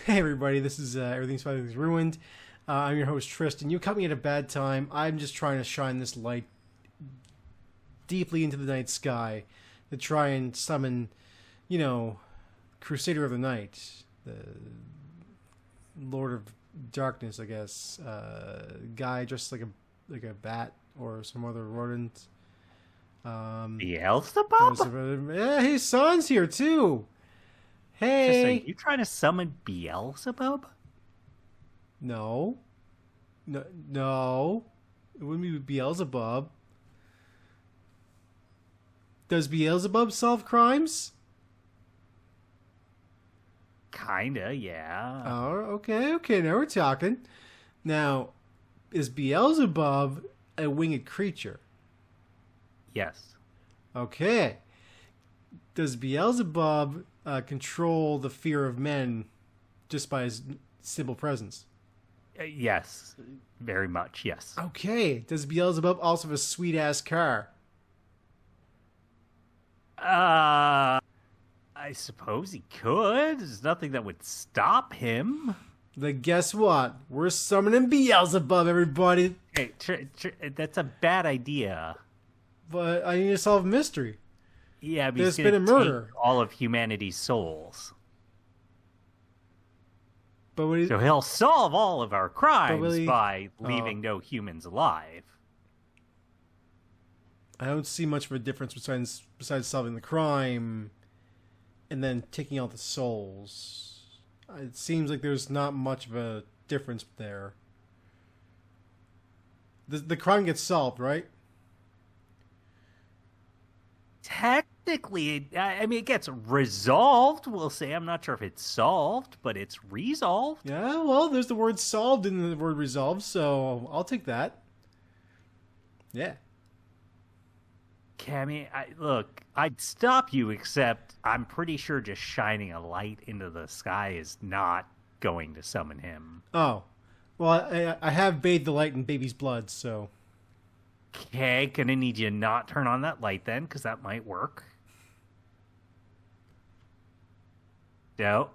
Hey everybody, this is Everything's Fine, Everything's Ruined. I'm your host Tristan. You caught me at a bad time. I'm just trying to shine this light deeply into the night sky to try and summon, Crusader of the Night, the Lord of Darkness, I guess. Guy dressed like a bat or some other rodent. Beelzebub? Yeah, his son's here too. Hey. Tristan, you trying to summon Beelzebub? No. No. No. It wouldn't be Beelzebub. Does Beelzebub solve crimes? Kinda, yeah. Oh, okay. Now we're talking. Now, is Beelzebub a winged creature? Yes. Okay. Does Beelzebub control the fear of men just by his simple presence? Yes. Very much, yes. Okay. Does Beelzebub also have a sweet-ass car? I suppose he could. There's nothing that would stop him. Then guess what? We're summoning Beelzebub, everybody. Hey, that's a bad idea. But I need to solve a mystery. Yeah, but There's he's been a gonna murder. take all of humanity's souls. But what So he'll solve all of our crimes will he- by leaving no humans alive. I don't see much of a difference besides solving the crime and then taking out the souls. It seems like there's not much of a difference there. The crime gets solved, right? Technically, I mean, it gets resolved, we'll say. I'm not sure if it's solved, but it's resolved. Yeah, well, there's the word solved in the word resolved, so I'll take that. Yeah. Cammy, look, I'd stop you, except I'm pretty sure just shining a light into the sky is not going to summon him. Oh. Well, I have bathed the light in baby's blood, so... Okay, gonna need you to not turn on that light then, because that might work. No.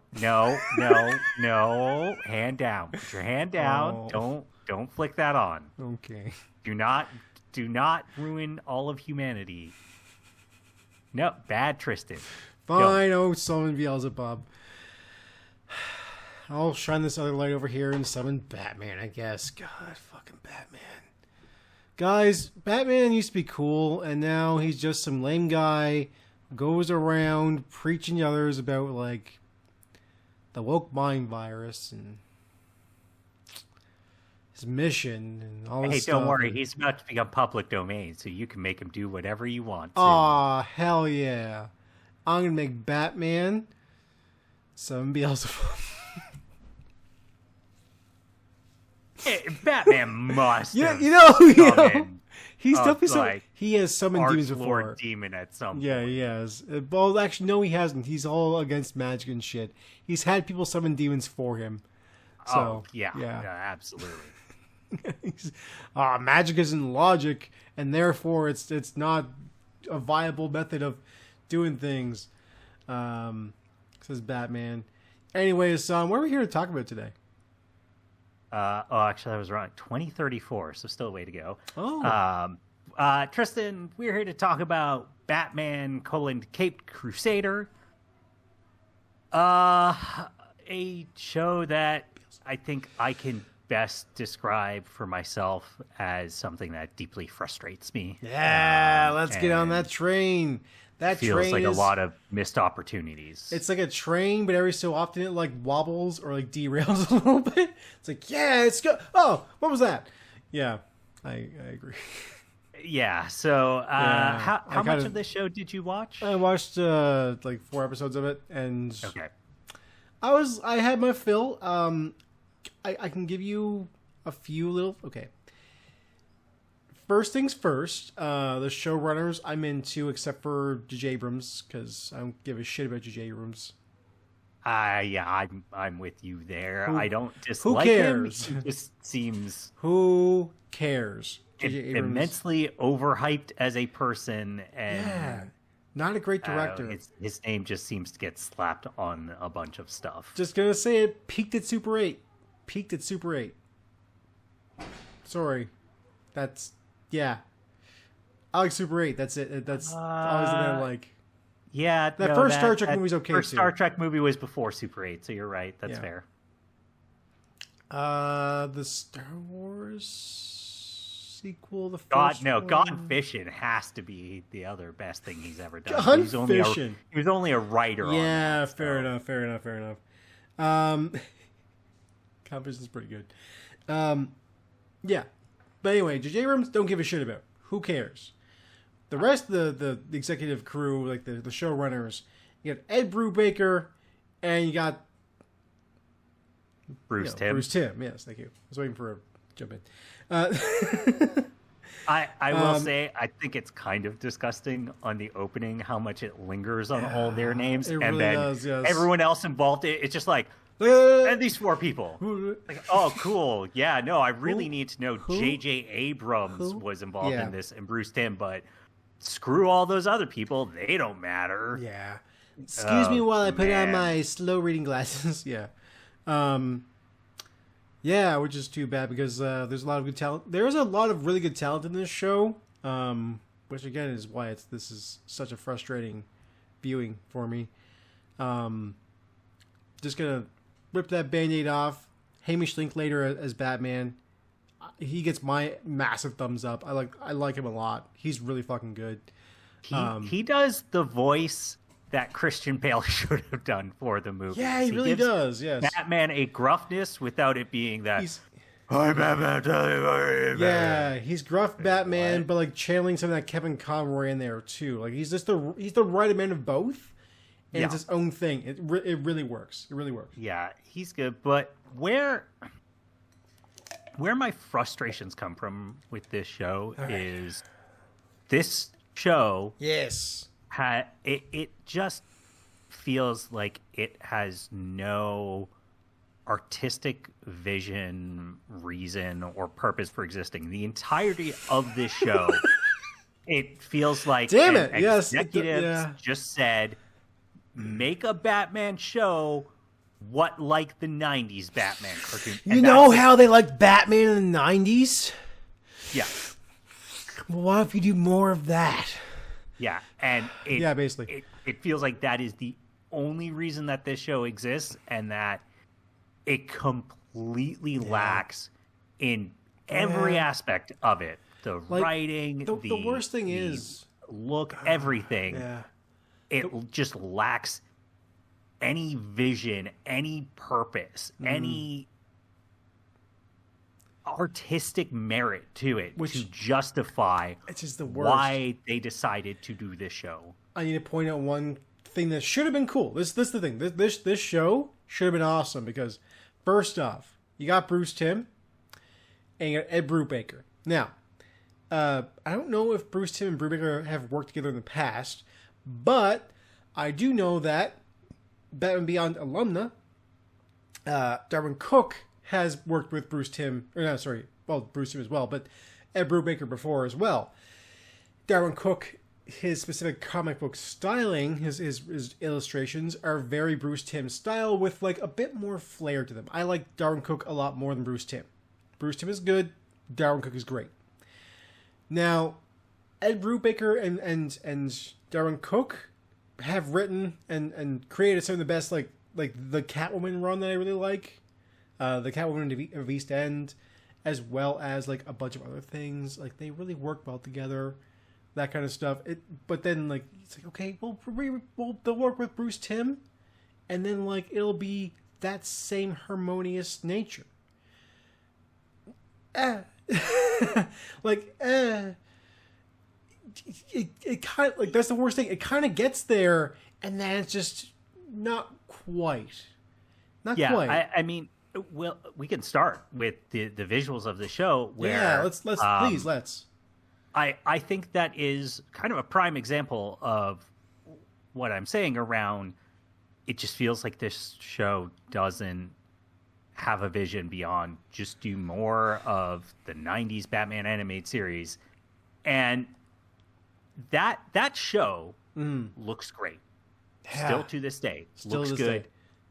Hand down. Put your hand down. Oh. Don't flick that on. Okay. Do not ruin all of humanity. No, bad Tristan. Fine, oh, summon Beelzebub. I'll shine this other light over here and summon Batman, I guess. God, fucking Batman. Guys, Batman used to be cool, and now he's just some lame guy who goes around preaching to others about, like, the woke mind virus and his mission and all this Hey, stuff. don't worry. He's about to become public domain, so you can make him do whatever you want to. Aw, hell yeah. I'm gonna make Batman summon Beelzebub. Hey, Batman must. Yeah, have you know, summoned he's a, definitely like, he has summoned demons before. Archlord demon at some Yeah, point. he has. Well, actually, no, he hasn't. He's all against magic and shit. He's had people summon demons for him. So, Oh, yeah, absolutely. Magic isn't logic, and therefore it's not a viable method of doing things. Says Batman. Anyways, what are we here to talk about today? Actually, I was wrong. 2034, so still a way to go. Oh. Tristan, we're here to talk about Batman: Caped Crusader. A show that I think I can best describe for myself as something that deeply frustrates me. Yeah, let's get on that train. That Feels train like is a lot of missed opportunities. It's like a train, but every so often it like wobbles or like derails a little bit. It's like, yeah, it's go. Oh, what was that? Yeah, I agree. Yeah. So, how much kinda- of this show did you watch? I watched like 4 episodes of it, and Okay. I had my fill. I can give you a few little. Okay. First things first, the showrunners I'm into, except for J.J. Abrams, because I don't give a shit about J.J. Abrams. Yeah, I'm with you there. I don't Who dislike cares? him. He just seems Who cares? J.J. Abrams. immensely overhyped as a person, and Yeah. Not a great director. His name just seems to get slapped on a bunch of stuff. Just gonna say it peaked at Super 8. Peaked at Super 8. Sorry. That's... Yeah. I like Super 8. That's it. That's always the one I like. Yeah. That first Star Trek movie was okay, first too. Star Trek movie was before Super 8, so you're right. That's fair. The Star Wars sequel, the first Gone Fishing has to be the other best thing he's ever done. Gone Fishing. He was only a writer on that. Fair enough. Gone Fishing's pretty good. Yeah. But anyway, J.J. Abrams, don't give a shit about. Who cares? The rest of the executive crew, like the showrunners, you got Ed Brubaker, and you got Bruce Timm. Bruce Timm, yes, thank you. I was waiting for a jump in. I will say, I think it's kind of disgusting on the opening how much it lingers on all their names. It and really then does, yes. everyone else involved, it's just like, and these 4 people. Like, oh, cool. Yeah, no, I really need to know J.J. Abrams was involved in this and Bruce Timm, but screw all those other people. They don't matter. Yeah. Excuse me while I put on my slow reading glasses. Yeah. Yeah, which is too bad because there's a lot of good talent. There's a lot of really good talent in this show, which again is why this is such a frustrating viewing for me. Just gonna rip that Band-Aid off. Hamish Linklater as Batman. He gets my massive thumbs up. I like him a lot. He's really fucking good. He does the voice that Christian Bale should have done for the movie. Yeah, he really does. Yes, Batman a gruffness without it being that. Hi, Batman. Tell you about it, yeah, he's gruff Batman, but like channeling some of that Kevin Conroy in there too. Like he's the right amount of both, and it's his own thing. It really works. It really works. Yeah, he's good. But where my frustrations come from with this show is this show. Yes. It just feels like it has no artistic vision, reason, or purpose for existing. The entirety of this show, it feels like executives just said, make a Batman show what like the 90s Batman cartoon. You know how they liked Batman in the 90s? Yeah. Well, why if you do more of that? Yeah, and basically. It feels like that is the only reason that this show exists, and that it completely lacks in every aspect of it. The writing, the worst thing is look, everything. Yeah. It just lacks any vision, any purpose, any artistic merit to it to justify it's just the worst. Why they decided to do this show. I need to point out one thing that should have been cool. This is the thing. This show should have been awesome because first off, you got Bruce Timm and you got Ed Brubaker. Now, I don't know if Bruce Timm and Brubaker have worked together in the past, but I do know that Batman Beyond alumna Darwin Cook has worked with Bruce Timm, Bruce Timm as well, but Ed Brubaker before as well. Darwin Cook, his specific comic book styling, his illustrations are very Bruce Timm style with like a bit more flair to them. I like Darwin Cook a lot more than Bruce Timm. Bruce Timm is good. Darwin Cook is great. Now, Ed Brubaker and Darwin Cook have written and created some of the best like the Catwoman run that I really like. The Catwoman of East End, as well as like a bunch of other things. Like they really work well together, that kind of stuff. But then like it's like okay, they'll work with Bruce Timm, and then like it'll be that same harmonious nature. It kind of like that's the worst thing. It kind of gets there, and then it's just not quite. Not quite. I mean. Well, we can start with the visuals of the show. Where, let's. I think that is kind of a prime example of what I'm saying around. It just feels like this show doesn't have a vision beyond just do more of the 90s Batman animated series. And that show looks great. Yeah. Still to this day, Still looks to this good. day.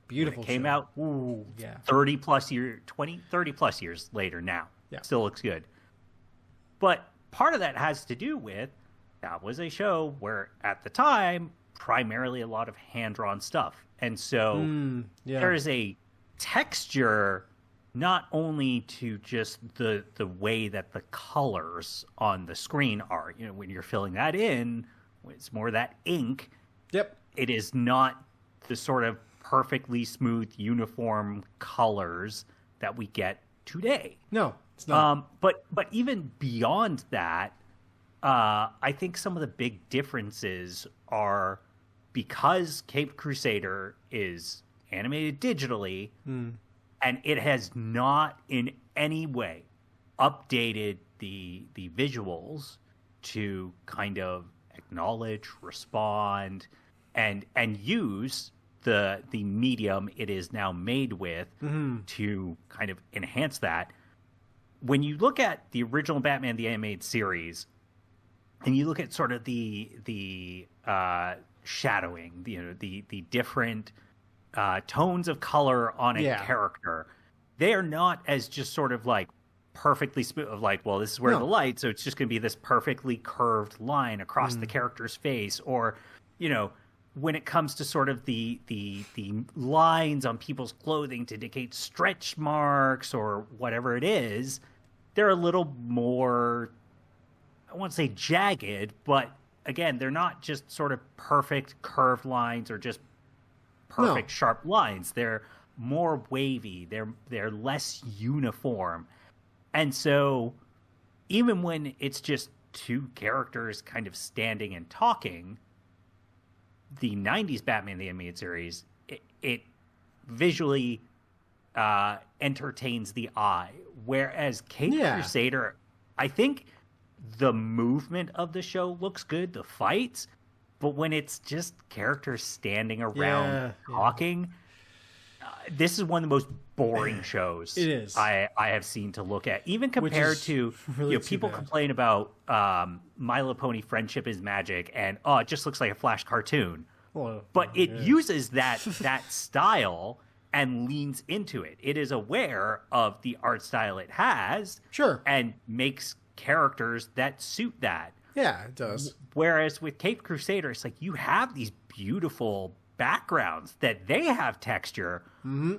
Beautiful. When it came show. out, ooh, Yeah. 30 plus years later now. Yeah. Still looks good. But part of that has to do with that was a show where at the time, primarily a lot of hand-drawn stuff. And so there is a texture not only to just the way that the colors on the screen are. You know, when you're filling that in, it's more that ink. Yep. It is not the sort of perfectly smooth, uniform colors that we get today. No, it's not. But even beyond that, I think some of the big differences are because Cape Crusader is animated digitally, and it has not in any way updated the visuals to kind of acknowledge, respond, and use the medium it is now made with to kind of enhance that. When you look at the original Batman the Animated Series, and you look at sort of the shadowing, the different tones of color on a character, they are not as just sort of like perfectly smooth of like, well, this is where the light, so it's just going to be this perfectly curved line across the character's face, or when it comes to sort of the lines on people's clothing to indicate stretch marks or whatever it is, they're a little more, I won't say jagged, but again, they're not just sort of perfect curved lines or just perfect sharp lines. They're more wavy. They're less uniform. And so even when it's just two characters kind of standing and talking, the 90s Batman the Animated Series, it visually entertains the eye. Whereas Cape Crusader, I think the movement of the show looks good, the fights, but when it's just characters standing around talking, this is one of the most boring shows it is. I have seen to look at, even compared to really people bad. complain about My Little Pony Friendship is Magic and it just looks like a Flash cartoon. Well, But it uses that style and leans into it. It is aware of the art style it has, and makes characters that suit that. Yeah, it does. Whereas with Cape Crusader, it's like you have these beautiful backgrounds that they have texture,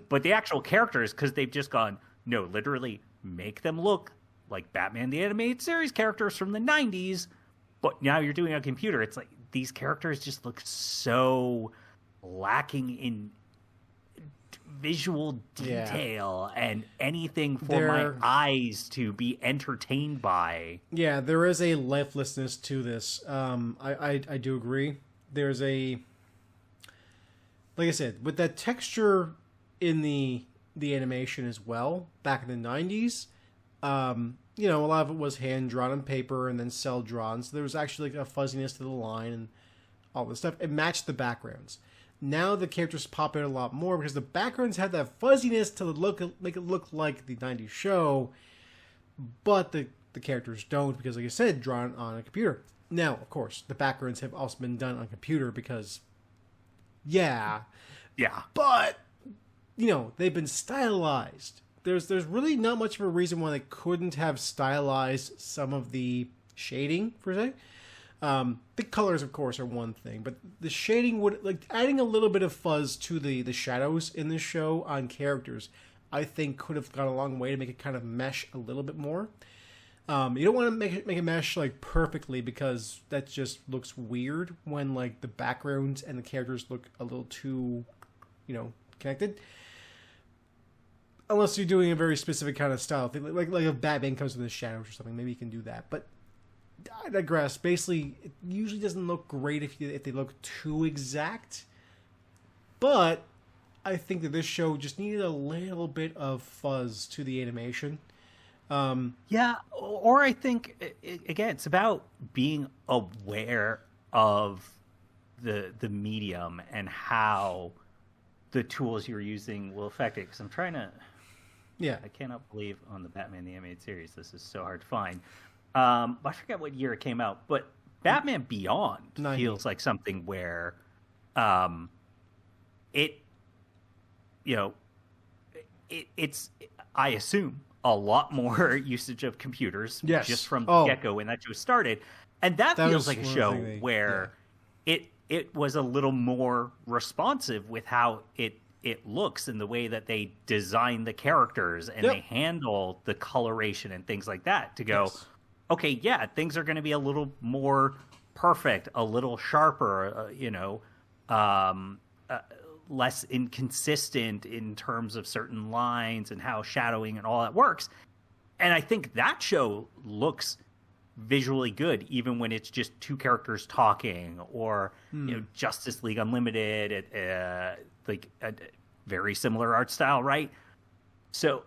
but the actual characters, because they've just gone, no, literally make them look like Batman the Animated Series characters from the 90s, but now you're doing a computer. It's like these characters just look so lacking in visual detail and anything for my eyes to be entertained by. Yeah, there is a lifelessness to this. I do agree. There's a, like I said, with that texture in the animation as well, back in the 90s, a lot of it was hand drawn on paper and then cell drawn, so there was actually like a fuzziness to the line and all this stuff. It matched the backgrounds. Now the characters pop in a lot more because the backgrounds have that fuzziness to make it look like the 90s show, but the characters don't because, like I said, drawn on a computer. Now, of course, the backgrounds have also been done on computer because, but, they've been stylized. There's really not much of a reason why they couldn't have stylized some of the shading, per se. The colors, of course, are one thing, but the shading would, like, adding a little bit of fuzz to the shadows in this show on characters, I think could have gone a long way to make it kind of mesh a little bit more. You don't want to make it mesh like perfectly because that just looks weird when like the backgrounds and the characters look a little too, connected. Unless you're doing a very specific kind of style thing, like if Batman comes from the shadows or something, maybe you can do that. But I digress. Basically, it usually doesn't look great if they look too exact. But I think that this show just needed a little bit of fuzz to the animation. Or I think again, it's about being aware of the medium and how the tools you're using will affect it. Because I'm trying to. Yeah, I cannot believe on the Batman the Animated Series this is so hard to find. I forget what year it came out, but Batman Beyond 90. feels like something where it, you know, it's, I assume, a lot more usage of computers just from the get-go when that show started. And that feels like a show where it was a little more responsive with how it looks and the way that they design the characters and they handle the coloration and things like that to go, okay, yeah, things are going to be a little more perfect, a little sharper, less inconsistent in terms of certain lines and how shadowing and all that works. And I think that show looks visually good, even when it's just two characters talking, or Justice League Unlimited, like a very similar art style, right? So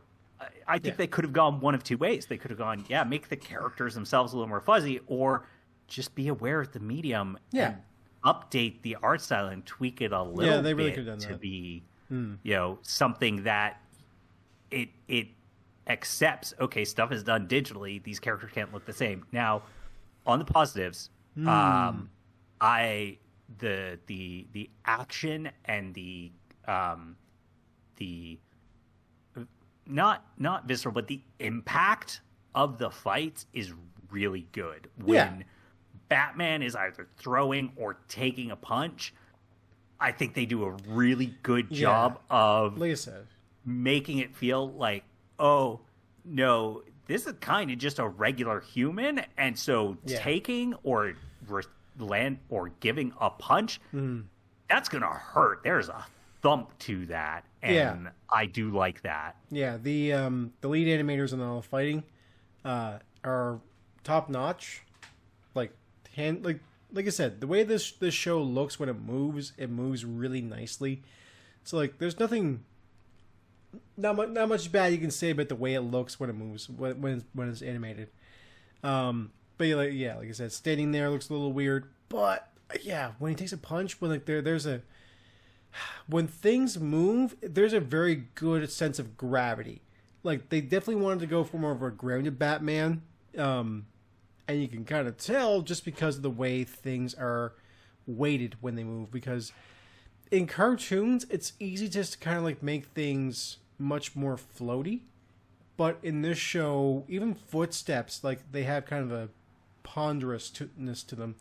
I think they could have gone one of two ways. They could have gone, make the characters themselves a little more fuzzy, or just be aware of the medium and update the art style and tweak it a little they really bit could have done to that. be, something that it accepts. Okay, stuff is done digitally. These characters can't look the same. Now, on the positives, the action and the not visceral, but the impact of the fights is really good. When Batman is either throwing or taking a punch, I think they do a really good job of, like I said, making it feel like, oh no, this is kind of just a regular human, and so taking or land or giving a punch, that's gonna hurt. There's a thump to that, and I do like that. Yeah, the lead animators in all the fighting are top notch. Like I said, the way this show looks when it moves really nicely. So like, there's not much bad you can say about the way it looks when it moves when it's animated. But like I said, standing there looks a little weird. But when he takes a punch, when when things move, there's a very good sense of gravity. Like, they definitely wanted to go for more of a grounded Batman. And you can kind of tell just because of the way things are weighted when they move. Because in cartoons, it's easy just to kind of like make things much more floaty. But in this show, even footsteps, like, they have kind of a ponderousness to them.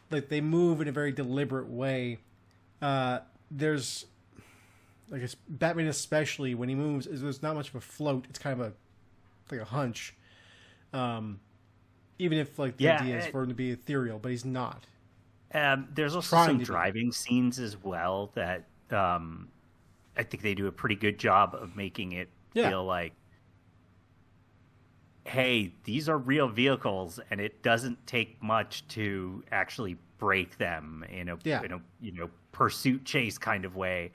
Like, they move in a very deliberate way. There's, like, Batman especially, when he moves, there's not much of a float. It's kind of like a hunch. Even if, like, the idea is for him to be ethereal, but he's not. There's also some driving scenes as well that I think they do a pretty good job of making it feel like, hey, these are real vehicles, and it doesn't take much to actually break them in a pursuit chase kind of way.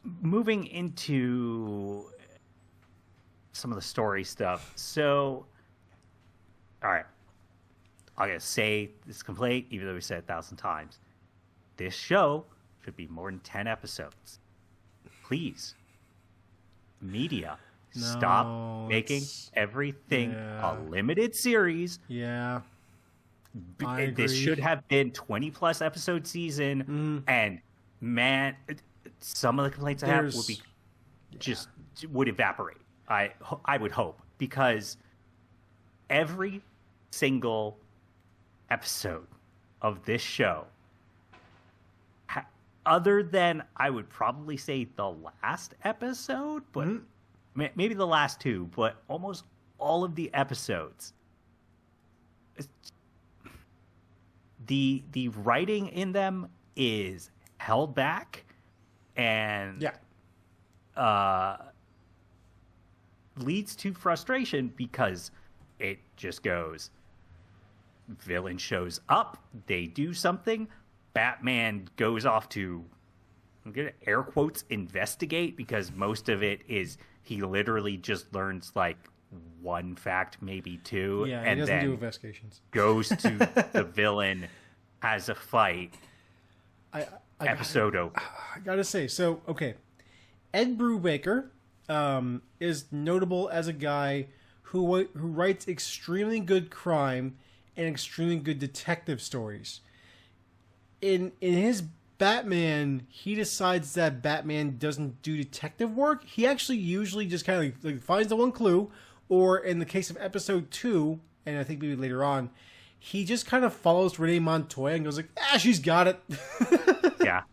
Moving into some of the story stuff. So, all right, I'm going to say this complete, even though we said it 1,000 times. This show should be more than 10 episodes. Please, media, stop making everything a limited series. Yeah. This should have been 20-plus episode season, and man, some of the complaints I have would be would evaporate. I would hope, because every single episode of this show, other than I would probably say the last episode, but maybe the last two, but almost all of the episodes, the writing in them is held back and leads to frustration, because it just goes, villain shows up, they do something, Batman goes off to, I'm gonna air quotes, investigate, because most of it is he literally just learns like one fact, maybe two, and he doesn't then do investigations. Goes to the villain, has a fight. Episode over. I gotta say, so okay, Ed Brubaker is notable as a guy who writes extremely good crime and extremely good detective stories. In his Batman, he decides that Batman doesn't do detective work. He actually usually just kind of like finds the one clue, or in the case of episode 2, and I think maybe later on, he just kind of follows Renee Montoya and goes like, she's got it. Yeah.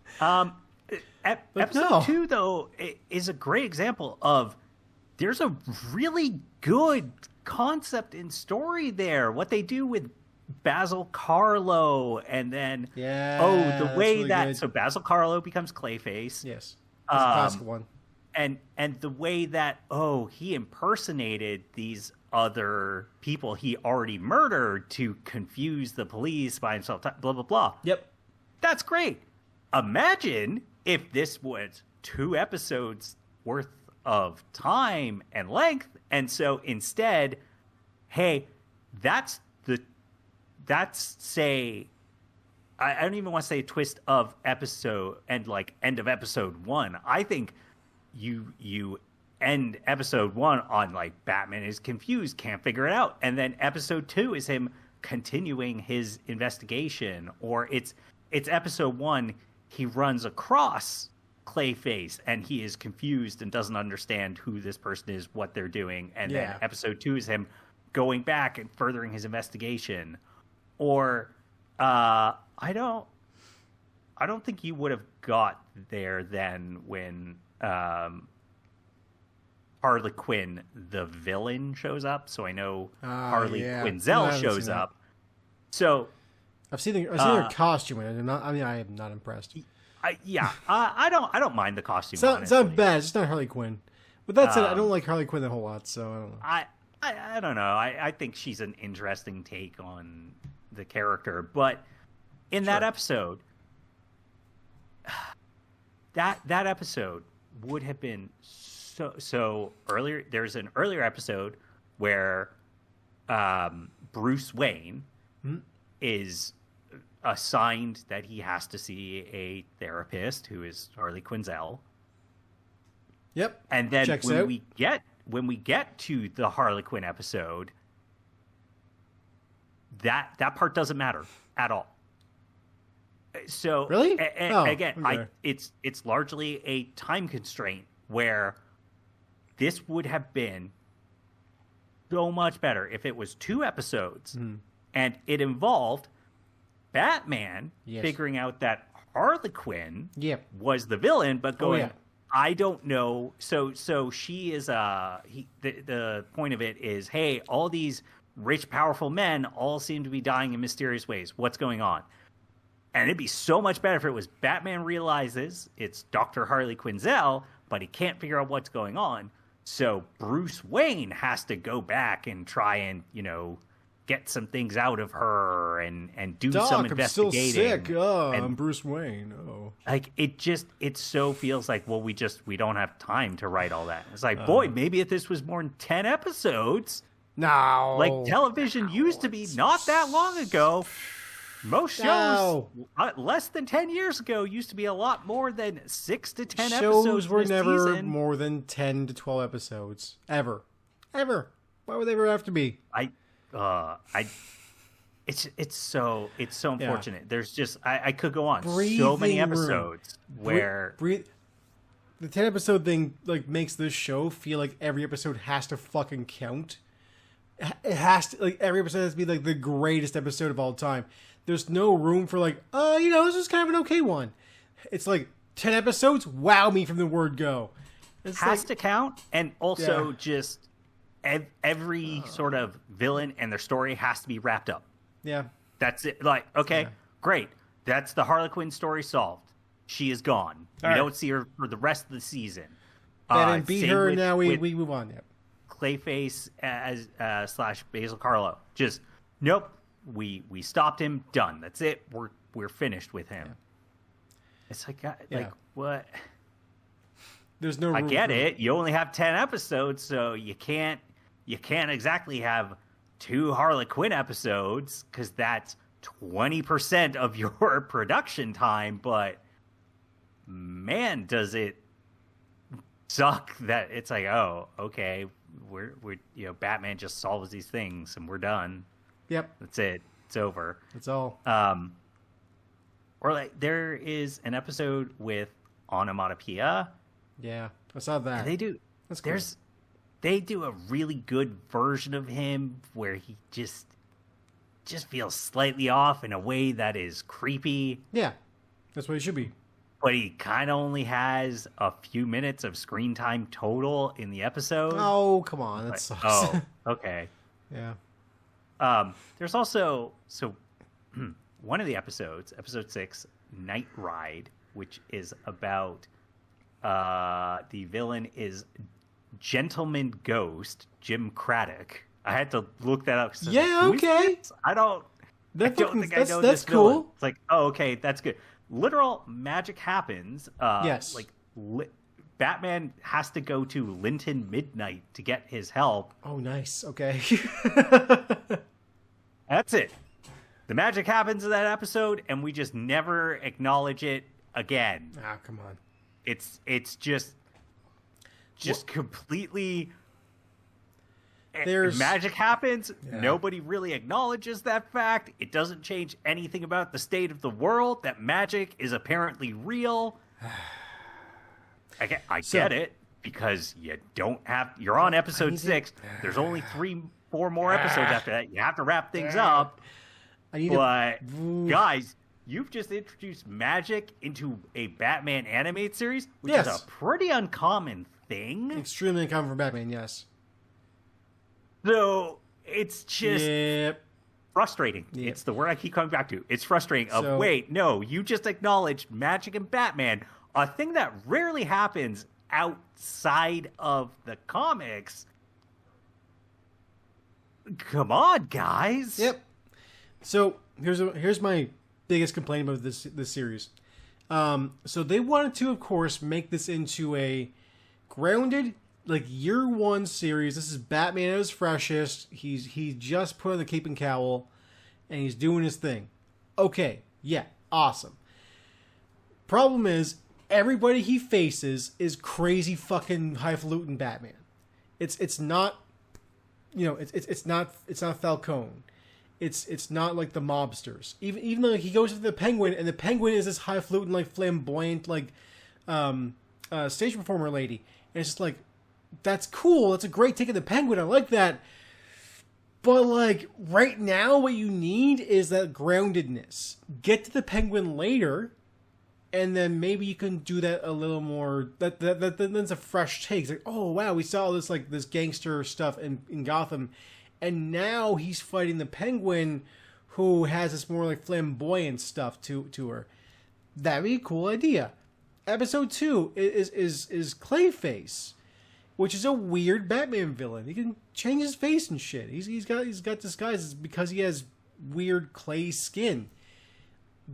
Episode 2, though, is a great example of there's a really good concept and story there. What they do with Basil Carlo, and then the way really that good. So Basil Carlo becomes Clayface. Yes, that's a classic one. And the way that he impersonated these other people he already murdered to confuse the police by himself, blah blah blah. Yep, that's great. Imagine if this was 2 episodes worth of time and length, and so instead, say, I don't even want to say twist of episode and like end of episode 1. I think you end episode 1 on like Batman is confused, can't figure it out, and then episode 2 is him continuing his investigation, or it's episode 1, he runs across Clayface and he is confused and doesn't understand who this person is, what they're doing, and then episode 2 is him going back and furthering his investigation. Or I don't think you would have got there then when Harley Quinn, the villain, shows up. So I know Harley Quinzel shows up. So I've seen her costume in it. I am not impressed. I don't mind the costume. It's not bad. It's just not Harley Quinn. But that said, I don't like Harley Quinn a whole lot. So I don't know. I don't know. I think she's an interesting take on the character, but in that episode, that episode would have been so earlier. There's an earlier episode where Bruce Wayne is assigned that he has to see a therapist who is Harley Quinzel. Yep. And then when we get to the Harley Quinn episode, that part doesn't matter at all. So really, it's largely a time constraint where this would have been so much better if it was 2 episodes and it involved Batman figuring out that Harley Quinn was the villain, but going, I don't know. So she is the point of it is, hey, all these rich, powerful men all seem to be dying in mysterious ways. What's going on? And it'd be so much better if it was Batman realizes it's Dr. Harley Quinzel, but he can't figure out what's going on. So Bruce Wayne has to go back and try and, get some things out of her and do some investigating. I'm still sick. I'm Bruce Wayne. Like it so feels like, well, we don't have time to write all that. It's like, boy, maybe if this was more than 10 episodes. No. Like television used to be not that long ago. Most shows less than 10 years ago used to be a lot more than 6 to 10 episodes. Shows were never more than 10 to 12 episodes. Ever. Why would they ever have to be? It's so unfortunate. There's just I could go on Breathing so many room. episodes where the 10 episode thing like makes this show feel like every episode has to fucking count. It has to, like, every episode has to be like the greatest episode of all time. There's no room for like, this is kind of an okay one. It's like 10 episodes, wow me from the word go. It's has to count, and also just every sort of villain and their story has to be wrapped up. Yeah. That's it. Like, okay, great. That's the Harley Quinn story solved. She is gone. We don't see her for the rest of the season. And beat her, and now we move on. Yep. Clayface as / Basil Carlo. Just nope. We stopped him. Done. That's it. We're finished with him. Yeah. It's like what? There's no. I get it. You only have 10 episodes, so you can't exactly have 2 Harley Quinn episodes because that's 20% of your production time. But man, does it suck that it's like, oh, okay, we're Batman just solves these things and we're done. Yep. That's it. It's over. That's all. Or like there is an episode with Onomatopoeia. Yeah, I saw that. They do. That's cool. They do a really good version of him where he just feels slightly off in a way that is creepy. Yeah, that's what he should be. But he kind of only has a few minutes of screen time total in the episode. Oh, come on. That sucks. Oh, okay. Yeah. There's also... So, one of the episodes, episode 6, Night Ride, which is about... the villain is Gentleman Ghost, Jim Craddock. I had to look that up. Yeah, okay. I don't think I know that's this villain. cool. It's like, oh, okay, that's good. Literal magic happens. Yes. Like, Batman has to go to Linton Midnight to get his help. Oh, nice. Okay. That's it. The magic happens in that episode, and we just never acknowledge it again. Ah, come on. It's just completely... There's magic happens. Yeah. Nobody really acknowledges that fact. It doesn't change anything about the state of the world. That magic is apparently real. I get it because you don't have. You're on episode 6. There's only 3-4 more episodes after that. You have to wrap things up. Guys, you've just introduced magic into a Batman animated series, which is a pretty uncommon thing. Extremely uncommon for Batman. Yes. So it's just frustrating. Yep. It's the word I keep coming back to. It's frustrating. Wait, no, you just acknowledged magic and Batman, a thing that rarely happens outside of the comics. Come on, guys. Yep. So here's my biggest complaint about this series. So they wanted to, of course, make this into a grounded, like, year one series. This is Batman at his freshest. He just put on the cape and cowl, and he's doing his thing. Okay, yeah, awesome. Problem is, everybody he faces is crazy fucking highfalutin Batman. It's not, it's not Falcone. It's not like the mobsters. Even though he goes to the Penguin, and the Penguin is this highfalutin, like, flamboyant, like, stage performer lady, and it's just like, that's cool. That's a great take of the Penguin. I like that. But, like, right now, what you need is that groundedness. Get to the Penguin later, and then maybe you can do that a little more. That's a fresh take. It's like, oh, wow, we saw this, like, this gangster stuff in Gotham, and now he's fighting the Penguin, who has this more, like, flamboyant stuff to her. That'd be a cool idea. Episode 2 is Clayface, which is a weird Batman villain. He can change his face and shit. He's got disguises because he has weird clay skin.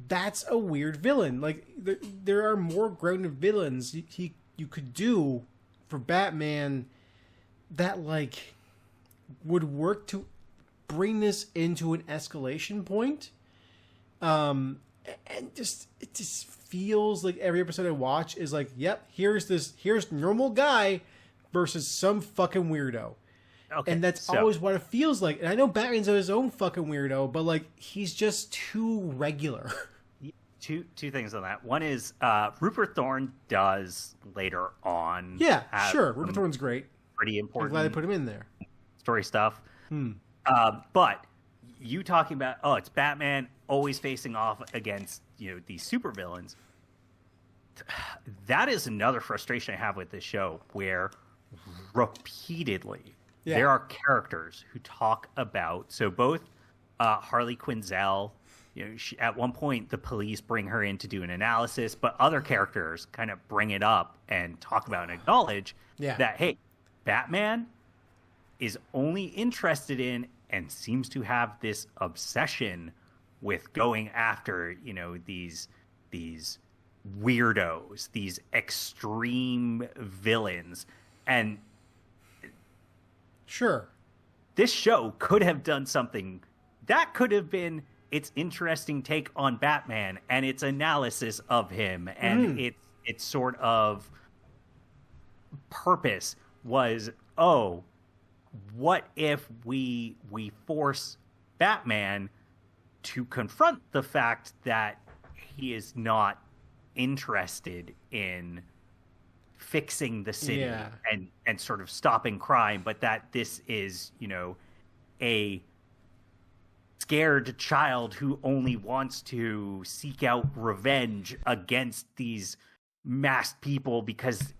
That's a weird villain. Like, there are more grounded villains you could do for Batman that, like, would work to bring this into an escalation point. And it just feels like every episode I watch is like, yep, here's normal guy versus some fucking weirdo. Okay, and that's always what it feels like. And I know Batman's his own fucking weirdo, but, like, he's just too regular. Two things on that. One is Rupert Thorne does later on. Yeah, sure. Rupert Thorne's great. Pretty important. I'm glad they put him in there. Story stuff. But you talking about, it's Batman always facing off against, these supervillains. That is another frustration I have with this show, where repeatedly there are characters who talk about, so both Harley Quinzel, at one point the police bring her in to do an analysis, but other characters kind of bring it up and talk about and acknowledge that, hey, Batman is only interested in and seems to have this obsession with going after, these weirdos, these extreme villains. And sure, this show could have done something that could have been its interesting take on Batman and its analysis of him, and its sort of purpose was, what if we force Batman to confront the fact that he is not interested in fixing the city and sort of stopping crime, but that this is, a scared child who only wants to seek out revenge against these masked people because,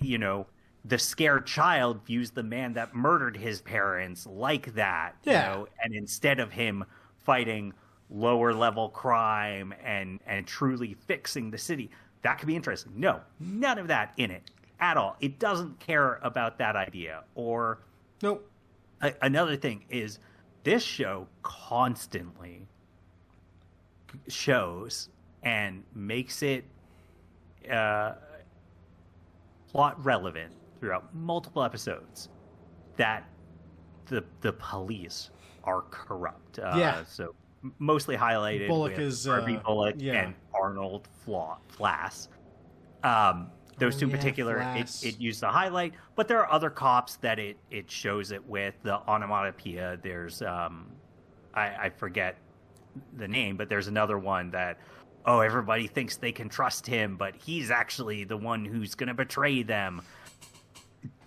the scared child views the man that murdered his parents like that, and instead of him fighting lower level crime and truly fixing the city, that could be interesting. No, none of that in it at all. It doesn't care about that idea. Or nope. Another thing is this show constantly shows and makes it plot relevant throughout multiple episodes that the police are corrupt. So mostly highlighted Bullock with is Harvey Bullock and Arnold Flass. Those two in particular, it used to highlight, but there are other cops that it shows it with. The onomatopoeia, there's I forget the name, but there's another one that everybody thinks they can trust him, but he's actually the one who's going to betray them.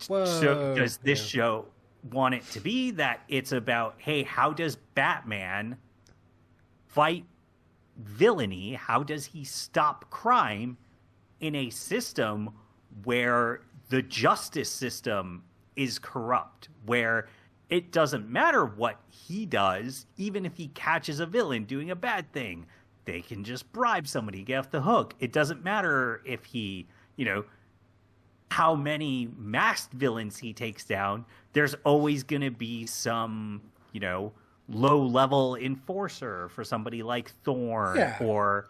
Whoa. So does this show want it to be that it's about, hey, how does Batman fight villainy? How does he stop crime in a system where the justice system is corrupt, where it doesn't matter what he does, even if he catches a villain doing a bad thing, they can just bribe somebody, get off the hook. It doesn't matter if he, how many masked villains he takes down. There's always going to be some, low-level enforcer for somebody like Thorn or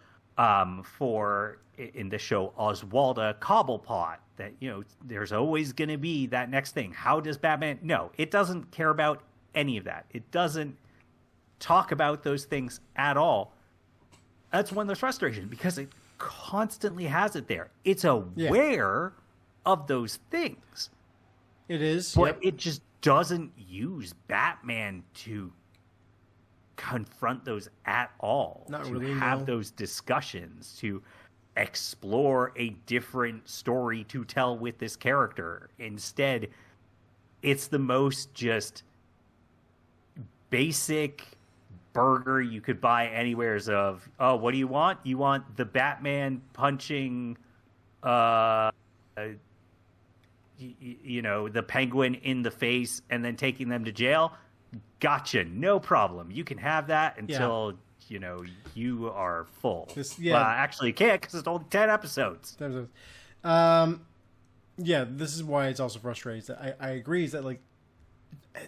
for, in the show, Oswalda Cobblepot. That, there's always going to be that next thing. How does Batman... No, it doesn't care about any of that. It doesn't talk about those things at all. That's one of those frustrations, because it constantly has it there. It's aware of those things. It is. But it just doesn't use Batman to confront those at all. Not to really, have those discussions, to explore a different story to tell with this character. Instead, it's the most just basic burger you could buy anywheres of, what do you want? You want the Batman punching the Penguin in the face and then taking them to jail? Gotcha, no problem. You can have that until you are full. Well, actually, you can't, because it's only 10 episodes. This is why it's also frustrating. I agree. Is that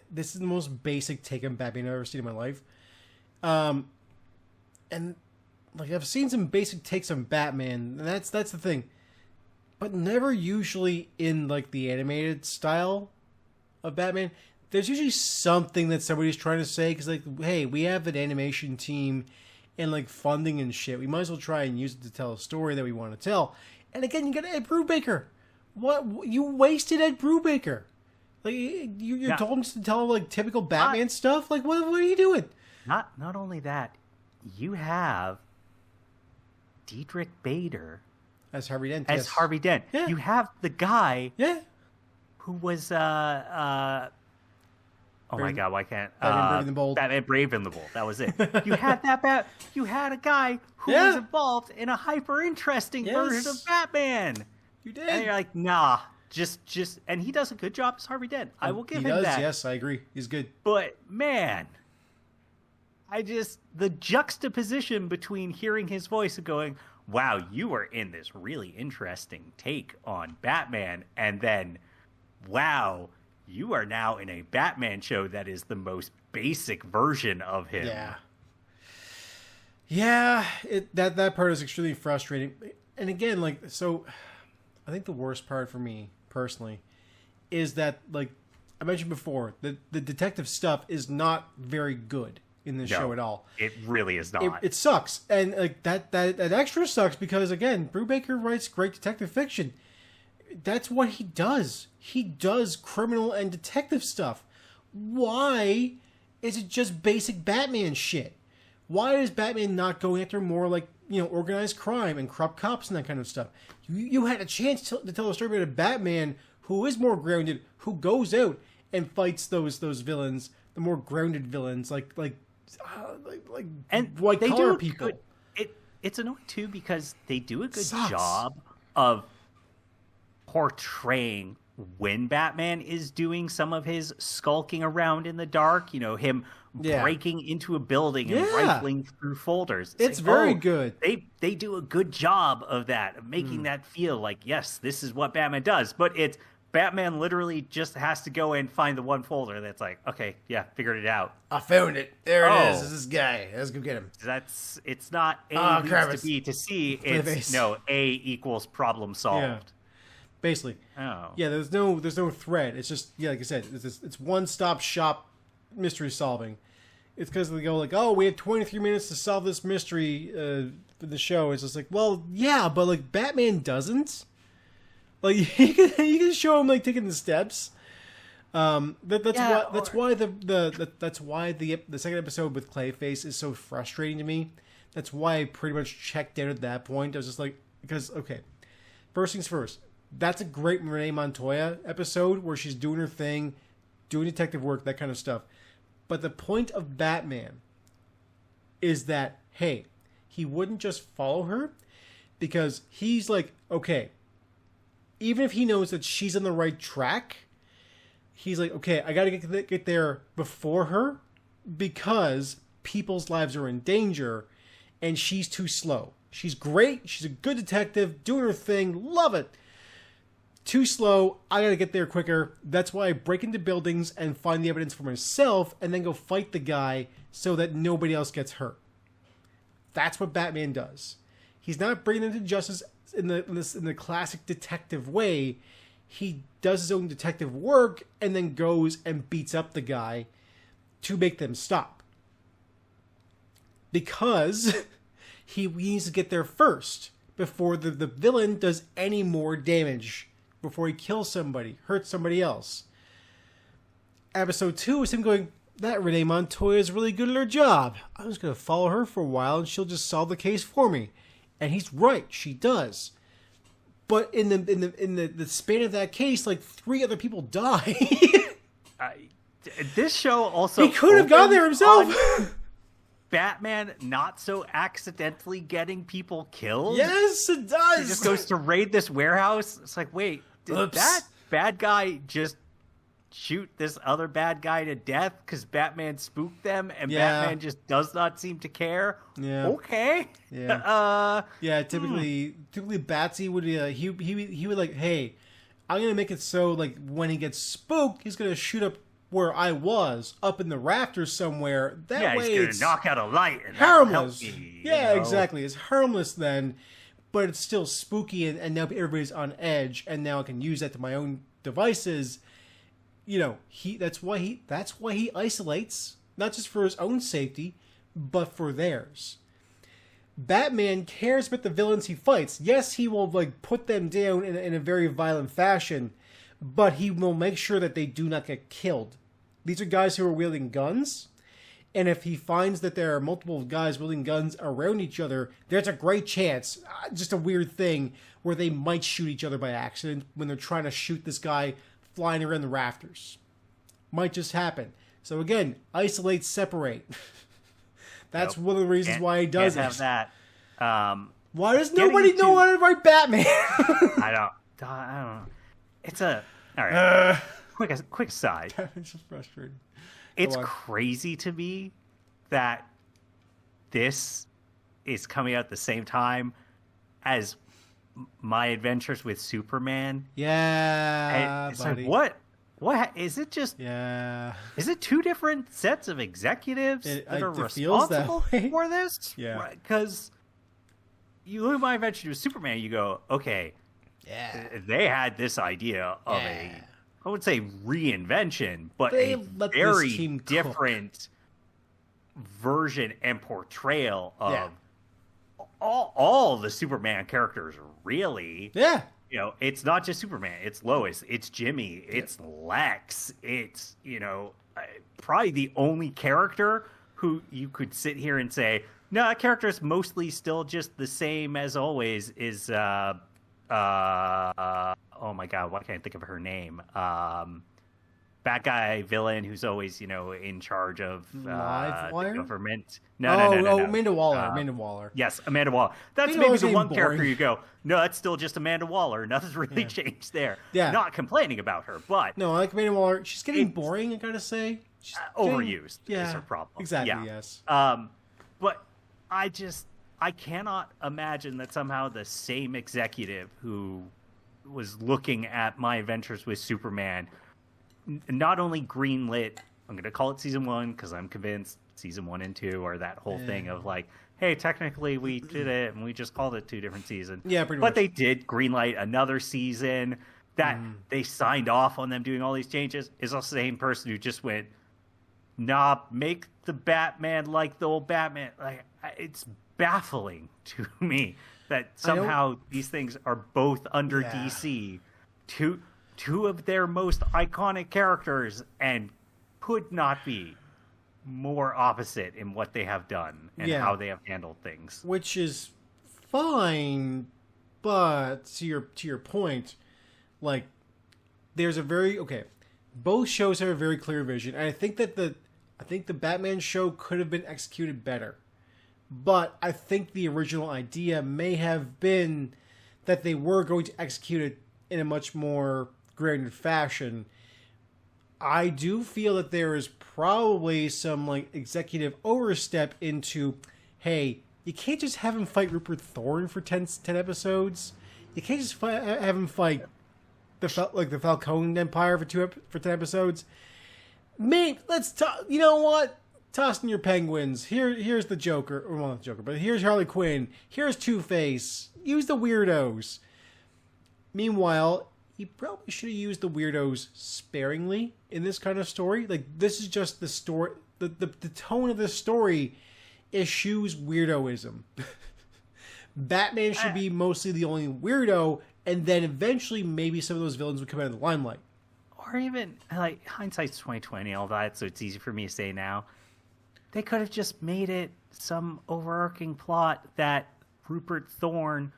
this is the most basic take on Batman I've ever seen in my life. And I've seen some basic takes on Batman, and that's the thing, but never usually in the animated style of Batman. There's usually something that somebody's trying to say, because hey, we have an animation team and funding and shit. We might as well try and use it to tell a story that we want to tell. And again, you got Ed Brubaker. What you wasted Ed Brubaker? You're told him to tell typical Batman stuff. What are you doing? Not only that, you have Diedrich Bader as Harvey Dent. As Harvey Dent. Yeah. You have the guy who was my God, why can't Batman Brave and the Bold? Batman Brave and the Bold. That was it. You had you had a guy who was involved in a hyper interesting version of Batman. You did. And you're like, nah, just and he does a good job as Harvey Dent. I will give him that. Yes, I agree. He's good. But man, the juxtaposition between hearing his voice and going, wow, you are in this really interesting take on Batman, and then, wow, you are now in a Batman show that is the most basic version of him. Yeah, that part is extremely frustrating. And again, so I think the worst part for me personally is that, I mentioned before, the detective stuff is not very good in this show at all. It really is not. It sucks. And that extra sucks because, again, Brubaker writes great detective fiction. That's what he does. He does criminal and detective stuff. why is it just basic Batman shit? Why is Batman not going after more like, organized crime and corrupt cops and that kind of stuff? You had a chance to tell a story about a Batman who is more grounded, who goes out and fights those villains, the more grounded villains, like and white collar people. It's annoying too because they do a good Sucks. job of portraying when Batman is doing some of his skulking around in the dark. Him breaking into a building and rifling through folders. It's very good. They do a good job of that, of making that feel like, yes, this is what Batman does. But it's Batman literally just has to go and find the one folder that's like, okay, yeah, figured it out. I found it. There it is. It's this guy. Let's go get him. It's not A needs to B to C. It's A equals problem solved. Yeah. Basically. Oh. Yeah, there's no thread. It's just, like I said, it's one-stop shop mystery solving. It's because they go like, oh, we have 23 minutes to solve this mystery for the show. It's just like, well, yeah, but like Batman doesn't. Like you can show him like taking the steps. That's why the second episode with Clayface is so frustrating to me. That's why I pretty much checked out at that point. I was just like, because okay, first things first. That's a great Renee Montoya episode where she's doing her thing, doing detective work, that kind of stuff. But the point of Batman is that, hey, he wouldn't just follow her because he's like, okay, even if he knows that she's on the right track, he's like, okay, I got to get there before her because people's lives are in danger and she's too slow. She's great. She's a good detective, doing her thing. Love it. Too slow. I got to get there quicker. That's why I break into buildings and find the evidence for myself and then go fight the guy so that nobody else gets hurt. That's what Batman does. He's not bringing into justice in the classic detective way. He does his own detective work and then goes and beats up the guy to make them stop. Because he needs to get there first before the villain does any more damage, before he kills somebody, hurts somebody else. Episode 2 is him going, that Renee Montoya is really good at her job. I'm just going to follow her for a while and she'll just solve the case for me. And he's right, she does. But in the span of that case, like 3 other people die. This show also he could have gone there himself. Batman not so accidentally getting people killed. Yes, it does. He just goes to raid this warehouse. It's like, wait, did that bad guy just shoot this other bad guy to death because Batman spooked them and Batman just does not seem to care? Yeah. Okay. Yeah. Typically Batsy would he would like, hey, I'm gonna make it so like when he gets spooked, he's gonna shoot up where I was, up in the rafters somewhere. That way he's gonna knock out a light and harmless. Help me, Exactly. It's harmless then, but it's still spooky and now everybody's on edge and now I can use that to my own devices. That's why he isolates, not just for his own safety, but for theirs. Batman cares about the villains he fights. Yes, he will like put them down in a very violent fashion, but he will make sure that they do not get killed. These are guys who are wielding guns, and if he finds that there are multiple guys wielding guns around each other, there's a great chance, just a weird thing, where they might shoot each other by accident when they're trying to shoot this guy flying around the rafters. Might just happen. So again, isolate, separate. That's one of the reasons why he does it. Have that. Why does nobody know how to write Batman? I don't know. It's all right. Quick side. It's just frustrating. It's crazy to me that this is coming out at the same time as my adventures with Superman. Yeah, it's buddy. like, what is it? Just is it 2 different sets of executives that are responsible for this? Yeah, because you look at my adventure with Superman, you go, okay, they had this idea of I would say reinvention, but a very different version and portrayal of all the Superman characters, really. Yeah. It's not just Superman. It's Lois. It's Jimmy. It's Lex. It's, probably the only character who you could sit here and say, no, that character is mostly still just the same as always. Is oh my god, why can't I think of her name? Bad guy villain who's always in charge of the government. No. Amanda Waller. Amanda Waller. Yes, Amanda Waller. That's Amanda maybe Waller's the one boring. character you go, no, that's still just Amanda Waller. Nothing's really changed there. Yeah. Not complaining about her, but No, I like Amanda Waller. She's getting boring, I gotta say. She's overused getting, is her problem. Exactly, yeah. yes. But I cannot imagine that somehow the same executive who was looking at my adventures with Superman not only greenlit, I'm going to call it season 1 because I'm convinced season 1 and 2 are that whole thing of like, hey, technically we did it and we just called it 2 different seasons. Yeah, pretty but much. they did greenlight another season that they signed off on them doing all these changes. Is the same person who just went, nah, make the Batman like the old Batman. Like, it's baffling to me that somehow these things are both under DC. Two of their most iconic characters and could not be more opposite in what they have done and how they have handled things. Which is fine, but to your point, like there's a very both shows have a very clear vision, and I think the Batman show could have been executed better. But I think the original idea may have been that they were going to execute it in a much more grounded fashion. I do feel that there is probably some like executive overstep into, hey, you can't just have him fight Rupert Thorne for 10 episodes. You can't just have him fight the Falcone Empire for 10 episodes. Mate, let's talk. You know what? Toss in your penguins. Here's the Joker. Or well, not the Joker, but here's Harley Quinn. Here's Two-Face. Use the weirdos. Meanwhile, he probably should have used the weirdos sparingly in this kind of story. Like, this is just the story. The tone of the story eschews weirdoism. Batman should be mostly the only weirdo, and then eventually maybe some of those villains would come out of the limelight. Or even, like, hindsight's 2020, all that, so it's easy for me to say now. They could have just made it some overarching plot that Rupert Thorne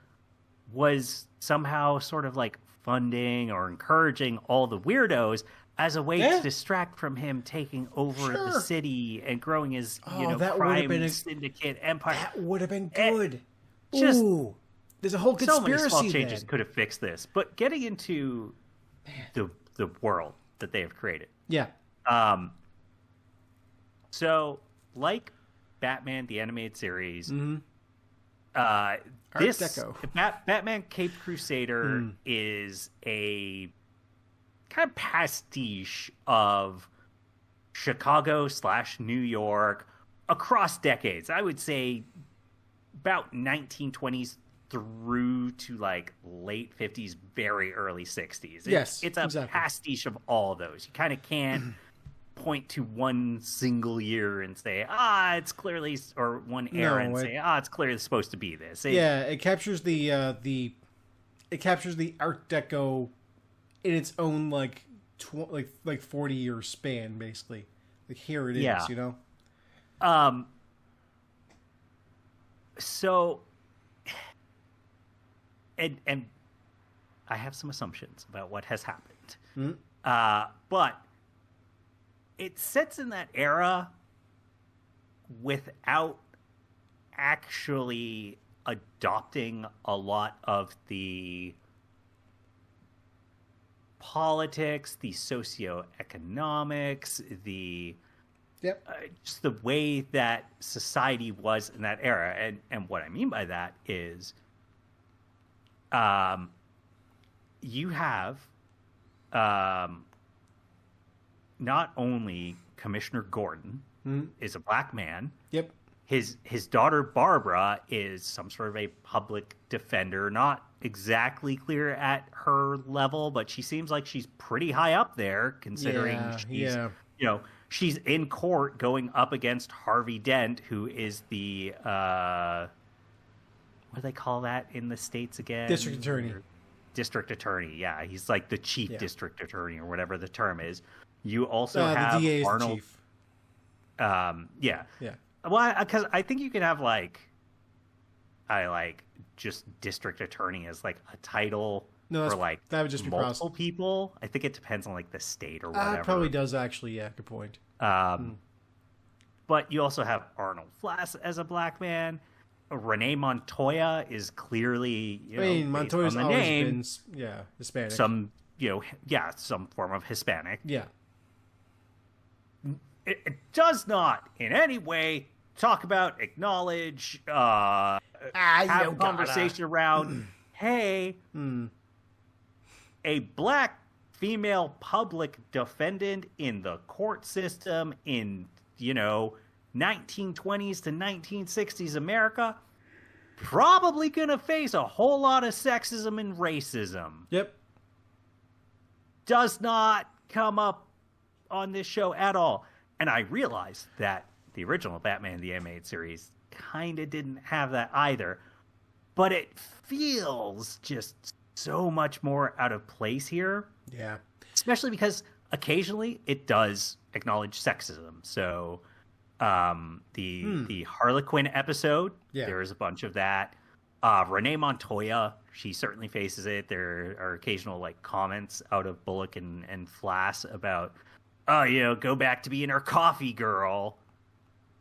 was somehow sort of like funding or encouraging all the weirdos as a way to distract from him taking over the city and growing his crime syndicate empire. That would have been good. Just Ooh, there's a whole conspiracy. So many small changes could have fixed this, but getting into the world that they have created. Yeah. So, like Batman the Animated Series, Art Deco. Batman Caped Crusader is a kind of pastiche of Chicago/New York across decades. I would say about 1920s through to like late 50s, very early 60s. It's a pastiche of all those. You kind of can't point to one single year and say, it's clearly, or one era and say, it's clearly supposed to be this. It captures the Art Deco in its own like 40-year span, basically. Like, here it is, you know. So, and I have some assumptions about what has happened, but it sets in that era without actually adopting a lot of the politics, the socioeconomics, just the way that society was in that era. And what I mean by that is you have not only Commissioner Gordon is a black man. Yep. His daughter Barbara is some sort of a public defender. Not exactly clear at her level, but she seems like she's pretty high up there, considering she's in court going up against Harvey Dent, who is the what do they call that in the States again? District attorney. District attorney, yeah. He's like the chief district attorney or whatever the term is. You also The have DA is the Arnold. chief. Yeah. Yeah. Well, because I think you could have just district attorney as like a title No, for like that would just be multiple people. I think it depends on like the state or whatever. It probably does actually. Yeah, good point. But you also have Arnold Flass as a black man. Renee Montoya is clearly, I mean, based Montoya's on the always name, been Hispanic. some form of Hispanic. Yeah. It does not in any way talk about, acknowledge, have a conversation around, hey, a black female public defendant in the court system in, 1920s to 1960s America, probably going to face a whole lot of sexism and racism. Yep. Does not come up on this show at all. And I realized that the original Batman the Animated Series kind of didn't have that either. But it feels just so much more out of place here. Yeah. Especially because occasionally it does acknowledge sexism. So the Harlequin episode, there is a bunch of that. Renee Montoya, she certainly faces it. There are occasional like comments out of Bullock and Flass about, go back to being her coffee girl.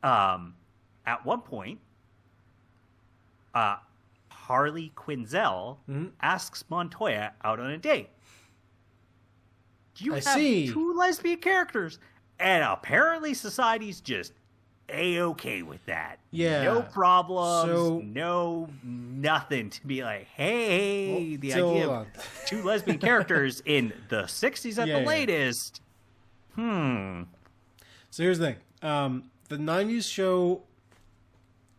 At one point, Harley Quinzel asks Montoya out on a date. You have two lesbian characters, and apparently society's just A-okay with that. Yeah. No problems, no nothing to be like, hey, the idea of two lesbian characters in the 60s at the latest. So here's the thing. The 90s show,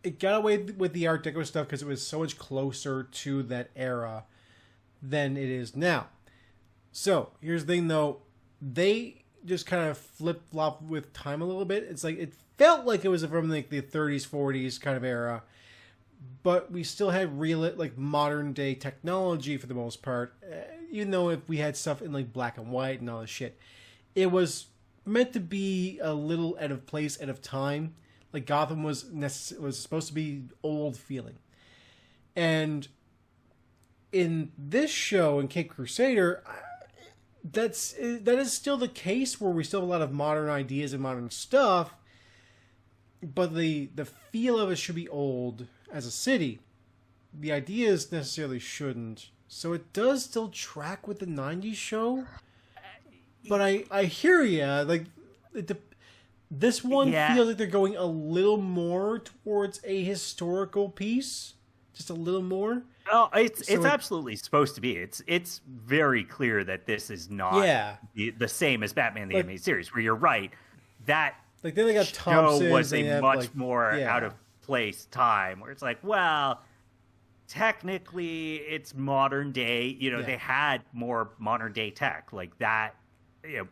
it got away with the Art Deco stuff because it was so much closer to that era than it is now. So here's the thing, though. They just kind of flip-flop with time a little bit. It's like it felt like it was from like the 30s, 40s kind of era, but we still had real like modern day technology for the most part. Even though if we had stuff in like black and white and all this shit, it was meant to be a little out of place, out of time. Like Gotham was supposed to be old feeling, and in this show in Cape Crusader, that is still the case where we still have a lot of modern ideas and modern stuff, but the feel of it should be old as a city. The ideas necessarily shouldn't. So it does still track with the 90s show. But I hear ya. Like, this one feels like they're going a little more towards a historical piece. Just a little more. Oh, it's absolutely supposed to be. It's very clear that this is not the same as Batman the Animated Series, where you're right. That like then they got show Thompsons, was a much like, more out of place time, where it's like, well, technically it's modern day. They had more modern day tech like that.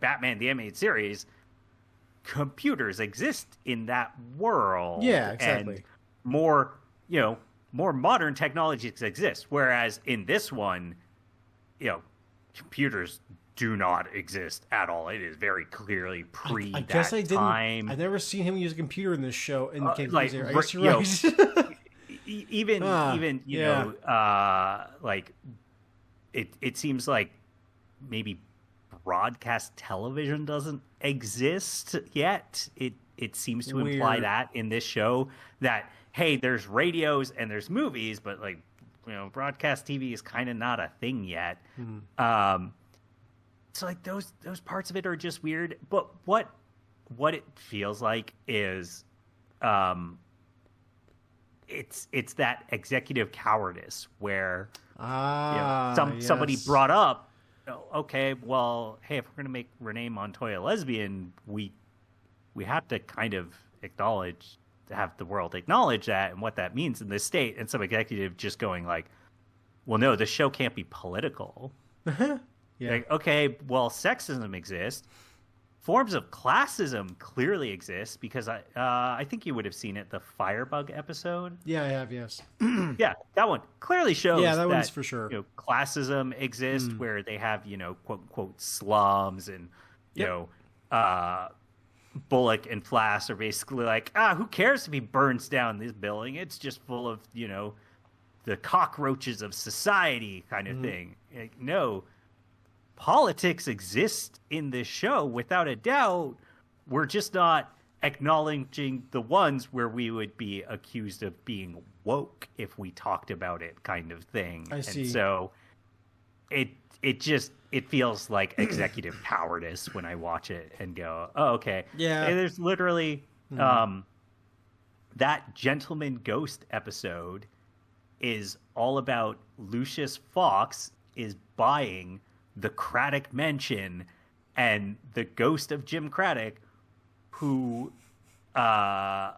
Batman the Animated Series, computers exist in that world. Yeah, exactly. And more modern technologies exist. Whereas in this one, computers do not exist at all. It is very clearly pre I guess I didn't. time. I've never seen him use a computer in this show. In the King like, I guess you're right. even like it seems like maybe broadcast television doesn't exist yet. It seems to imply that in this show that, hey, there's radios and there's movies, but like, broadcast TV is kind of not a thing yet. So like those parts of it are just weird. But what it feels like is, it's that executive cowardice where somebody brought up, okay, well, hey, if we're gonna make Renee Montoya lesbian, we have to kind of have the world acknowledge that and what that means in this state. And some executive just going like, well, no, this show can't be political. Like, okay, well, sexism exists. Forms of classism clearly exist because I think you would have seen it, the Firebug episode. Yeah, I have, yes. Yeah, that one clearly shows that one's for sure. Classism exists where they have, quote unquote slums and, Bullock and Flash are basically like, who cares if he burns down this building? It's just full of, the cockroaches of society kind of thing. Like, no, politics exist in this show without a doubt. We're just not acknowledging the ones where we would be accused of being woke if we talked about it, kind of thing. I see. And so it feels like executive cowardice when I watch it and go, oh, okay. Yeah. And there's literally that Gentleman Ghost episode is all about Lucius Fox is buying the Craddock Mansion, and the ghost of Jim Craddock, who I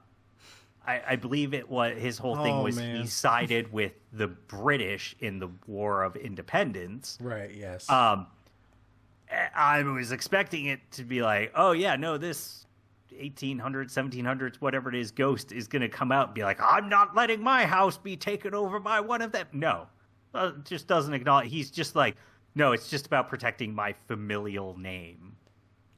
believe his whole thing was man. he sided with the British in the War of Independence. Right, yes. I was expecting it to be like, oh yeah, no, this 1800s, 1700s, whatever it is, ghost is going to come out and be like, I'm not letting my house be taken over by one of them. No, just doesn't acknowledge. He's just like, no, it's just about protecting my familial name.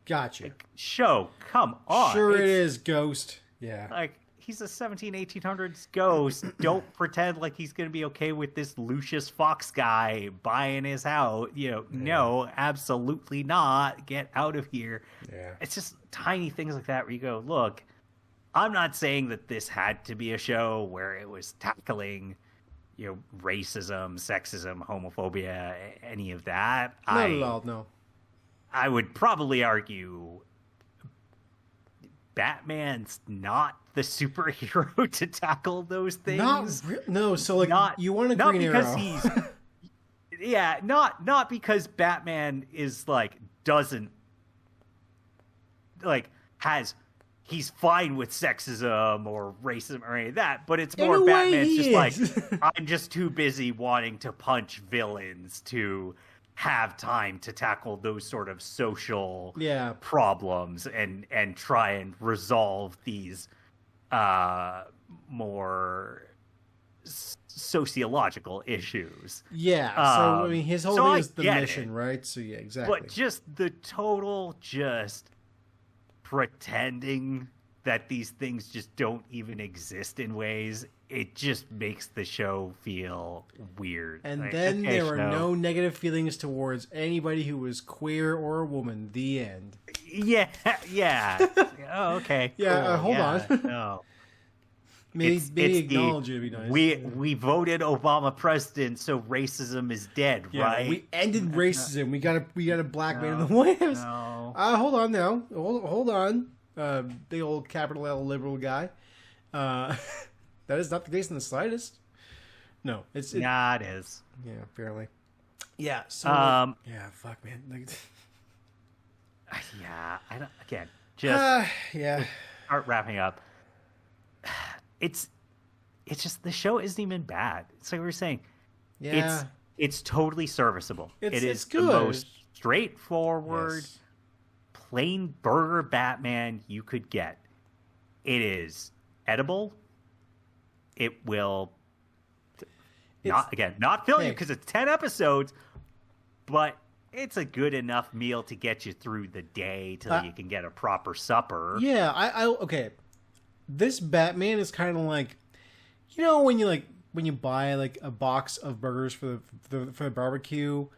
Gotcha. Like, show, come on. Sure it is, Ghost. Yeah. Like, he's a 1800s ghost. Don't pretend like he's going to be okay with this Lucius Fox guy buying his house. No, absolutely not. Get out of here. Yeah. It's just tiny things like that where you go, look, I'm not saying that this had to be a show where it was tackling, racism, sexism, homophobia, any of that. Not at all, no. I would probably argue Batman's not the superhero to tackle those things. No, so like you want a Green Arrow. Not because Batman is like doesn't like he's fine with sexism or racism or any of that, but it's more Batman's just like I'm just too busy wanting to punch villains to have time to tackle those sort of social problems and try and resolve these more sociological issues. Yeah, so I mean his whole thing is the mission, right? So yeah, exactly. But just the total just pretending that these things just don't even exist in ways, it just makes the show feel weird. And like, then there were no negative feelings towards anybody who was queer or a woman. The end. Yeah. Oh, okay. Yeah, cool. hold on. No. Maybe acknowledge it would be nice. We voted Obama president, so racism is dead, right? We ended racism. We got a black man in the White House. No. Hold on now. Hold on. Big old capital L liberal guy. That is not the case in the slightest. No, it is. Yeah, fairly. Yeah. So. Yeah. Fuck, man. Yeah. I don't. Again, just. Yeah. Start wrapping up. It's just the show isn't even bad. It's like we were saying. Yeah. It's totally serviceable. It's the good. most straightforward, plain burger Batman you could get. It is edible. It will not fill you because it's 10 episodes, but it's a good enough meal to get you through the day till you can get a proper supper. Yeah, okay. This Batman is kind of like, when you buy like a box of burgers for the barbecue,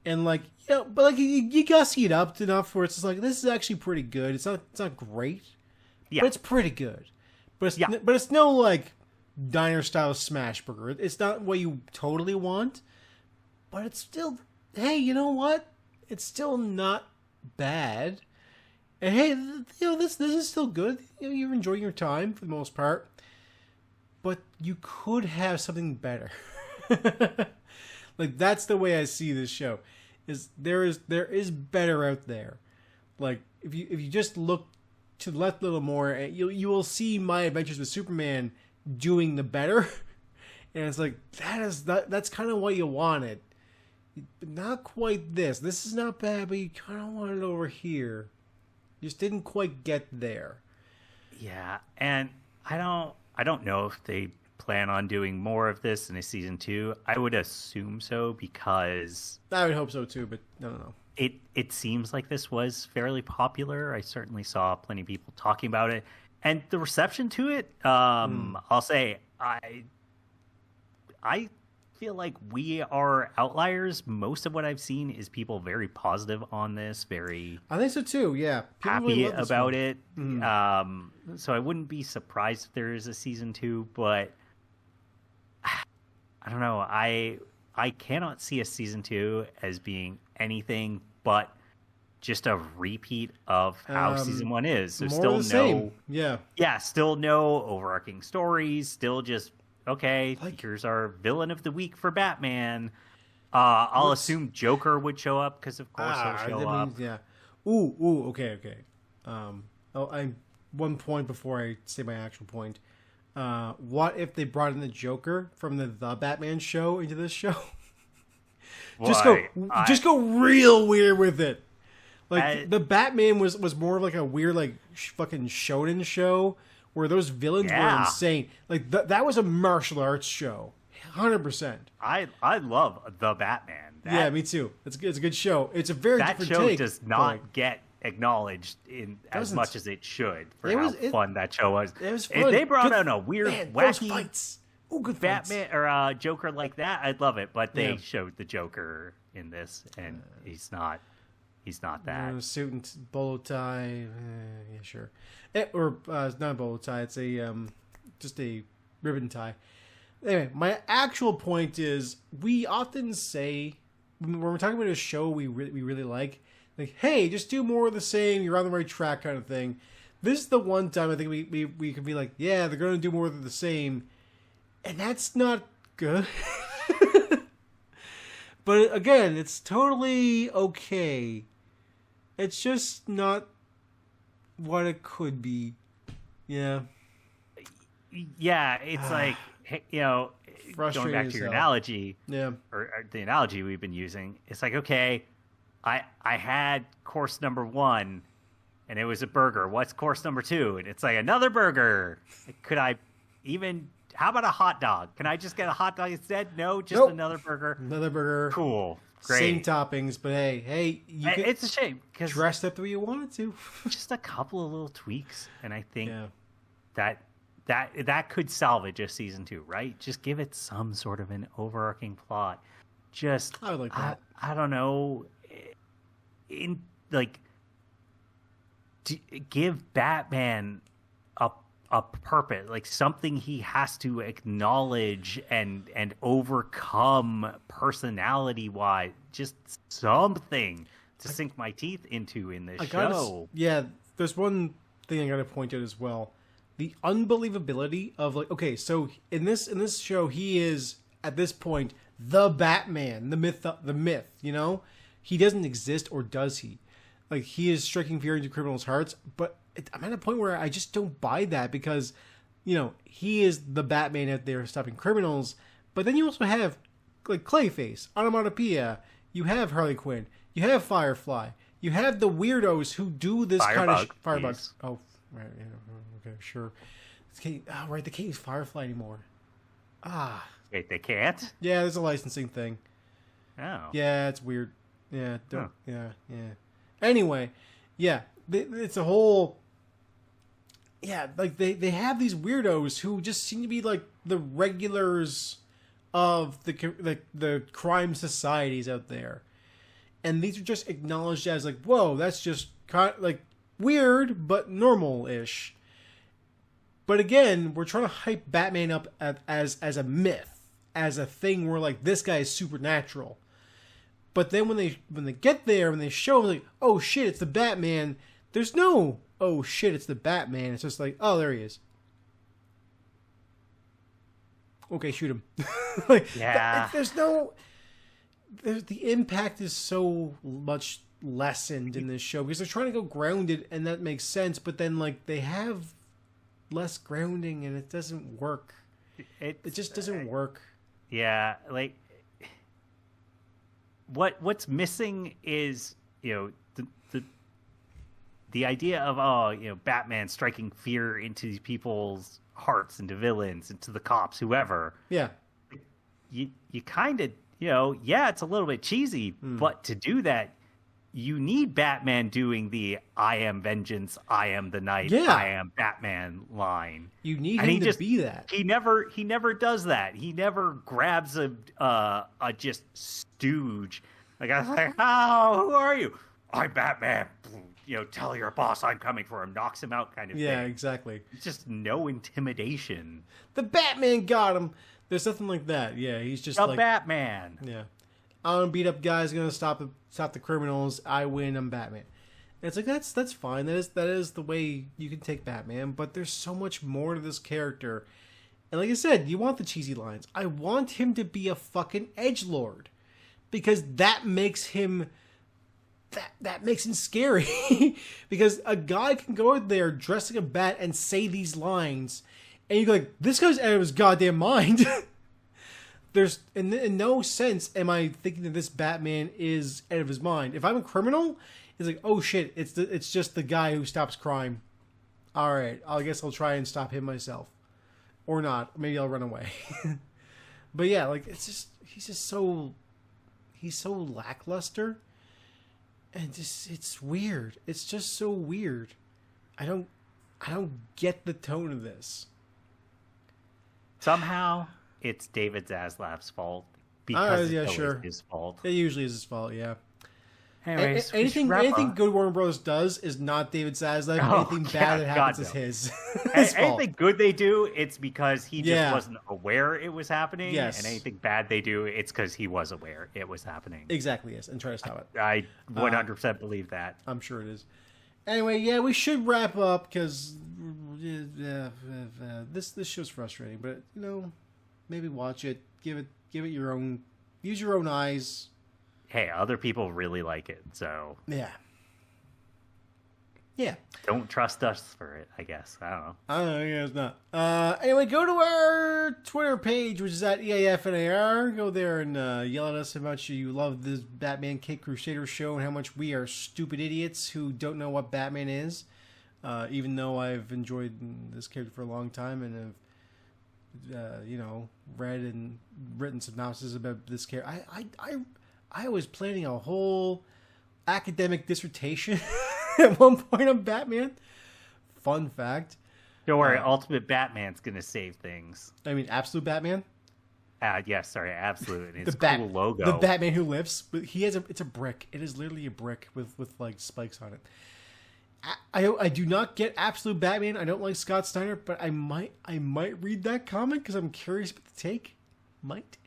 and but you gussy it up enough where it's just like, this is actually pretty good. It's not great, but it's pretty good. But it's no like diner style smash burger. It's not what you totally want, but it's still, hey, you know what? It's still not bad. And hey, this is still good. You're enjoying your time for the most part, but you could have something better. Like, that's the way I see this show. There is better out there. Like, if you just look to the left a little more, you will see My Adventures with Superman doing the better. And it's like, that's kind of what you wanted. But not quite this. This is not bad, but you kind of want it over here. Just didn't quite get there. Yeah, and I don't know if they plan on doing more of this in a season 2. I would assume so, because I would hope so too, but no. it seems like this was fairly popular. I certainly saw plenty of people talking about it, and the reception to it. I'll say I feel like we are outliers. Most of what I've seen is people very positive on this, very I think so too. Yeah, people happy really love this about one. it. So I wouldn't be surprised if there is a season 2, but I don't know. I cannot see a season 2 as being anything but just a repeat of how season 1 is. So More still of the no, same. Yeah. still no overarching stories. Still just okay. Like- Here's our villain of the week for Batman. I'll assume Joker would show up because of course he'll show up. Yeah. Ooh. Okay. One point before I say my actual point. What if they brought in the Joker from the Batman show into this show? Just go real weird with it. Like the Batman was more of like a weird like fucking shonen show where those villains were insane. Like that was a martial arts show, 100%. I love the Batman. Yeah, me too. It's a good show. It's a very that different show take. does not get acknowledged in as Doesn't. much as it should for It how was- fun that show was. It was If fun. they brought Good- in a weird, Man, those wacky fights. Oh, good fights. Batman or Joker like that, I'd love it. But they Yeah. showed the Joker in this, and he's not that. Suit and bolo tie. Yeah, sure. It's not a bolo tie. It's a just a ribbon tie. Anyway, my actual point is we often say when we're talking about a show we really like, hey, just do more of the same. You're on the right track, kind of thing. This is the one time I think we can be like, yeah, they're going to do more of the same, and that's not good. But again, it's totally okay. It's just not what it could be. Yeah. Yeah, it's like going Frustrating back as to your hell. analogy. Yeah. Or the analogy we've been using, it's like, okay, I had course number 1, and it was a burger. What's course number 2? And it's like another burger. Could I even? How about a hot dog? Can I just get a hot dog instead? No, just Nope. another burger. Another burger. Cool, great. Same toppings, but hey, you can It's a shame because dress up the way you wanted to. just a couple of little tweaks, and I think Yeah. that could salvage a season 2, right? Just give it some sort of an overarching plot. Just I would like that. I don't know, give Batman a purpose, like something he has to acknowledge and overcome personality wise. Just something to sink my teeth into in this show. There's one thing I gotta point out as well. The unbelievability of okay, so in this show he is at this point the Batman, the myth, you know? He doesn't exist, or does he? Like, he is striking fear into criminals' hearts, but I'm at a point where I just don't buy that because, he is the Batman out there stopping criminals, but then you also have, like, Clayface, Onomatopoeia, you have Harley Quinn, you have Firefly, you have the weirdos who do this kind of... Firebug. please. Oh, right, yeah, okay, sure. Right, they can't use Firefly anymore. Wait, they can't? Yeah, there's a licensing thing. Oh. Yeah, it's weird. Yeah, yeah. Anyway, yeah, it's a whole. Yeah, like they have these weirdos who just seem to be like the regulars of the crime societies out there, and these are just acknowledged as like, whoa, that's just kind of like weird but normal-ish. But again, we're trying to hype Batman up as a myth, as a thing where like this guy is supernatural. But then when they get there, when they show him, like, oh shit, it's the Batman, there's no, oh shit, it's the Batman. It's just like, oh, there he is. Okay, shoot him. Yeah. The impact is so much lessened in this show because they're trying to go grounded, and that makes sense. But then, like, they have less grounding, and it doesn't work. It just doesn't work. Yeah, like what's missing is the idea of Batman striking fear into people's hearts, into villains, into the cops, whoever. Yeah, you kind of it's a little bit cheesy, but to do that you need Batman doing the "I am vengeance, I am the night, Yeah. I am Batman" line. You need And him to be that. He never does that. He never grabs a just stooge. Like, I was like, oh, who are you? I'm Batman. Tell your boss I'm coming for him. Knocks him out, kind of Yeah, thing. exactly. It's just no intimidation. The Batman got him. There's nothing like that. Yeah, he's just The like Batman. Yeah, I'm gonna beat up guys. Gonna stop the criminals. I win. I'm Batman. And it's like that's fine. That is the way you can take Batman. But there's so much more to this character. And like I said, you want the cheesy lines. I want him to be a fucking edgelord because that makes him. That makes him scary. Because a guy can go out there dressed like a bat and say these lines, and you go like, "This guy's out of his goddamn mind." There's in no sense am I thinking that this Batman is out of his mind. If I'm a criminal, it's like, oh shit, it's just the guy who stops crime. All right, I guess I'll try and stop him myself, or not. Maybe I'll run away. But yeah, like he's so lackluster, and it's weird. It's just so weird. I don't get the tone of this. Somehow, it's David Zaslav's fault because yeah, it's sure. always his fault. It usually is his fault. Yeah. Anyways, Anything good Warner Bros. Does is not David Zaslav. Anything bad that happens is his. His fault. Anything good they do, it's because he just Yeah. wasn't aware it was happening. Yes. And anything bad they do, it's because he was aware it was happening. Exactly, yes, and try to stop it. I 100% believe that. I'm sure it is. Anyway, yeah, we should wrap up because this show's frustrating. But maybe watch it. Give it your own. Use your own eyes. Hey, other people really like it, so Yeah. Yeah. don't trust us for it, I guess. I don't know. I don't know. Yeah, it's not. Anyway, go to our Twitter page, which is at EAFNAR. Go there and yell at us how much you love this Batman Cape Crusader show and how much we are stupid idiots who don't know what Batman is. Even though I've enjoyed this character for a long time and have, read and written synopses about this character. I was planning a whole academic dissertation at one point on Batman. Fun fact. Don't worry, Ultimate Batman's going to save things. I mean, Absolute Batman. Yes, sorry, absolutely. It's The cool logo. The Batman who lives. It's a brick. It is literally a brick with like spikes on it. I do not get Absolute Batman. I don't like Scott Steiner, but I might read that comic because I'm curious about the take. Might.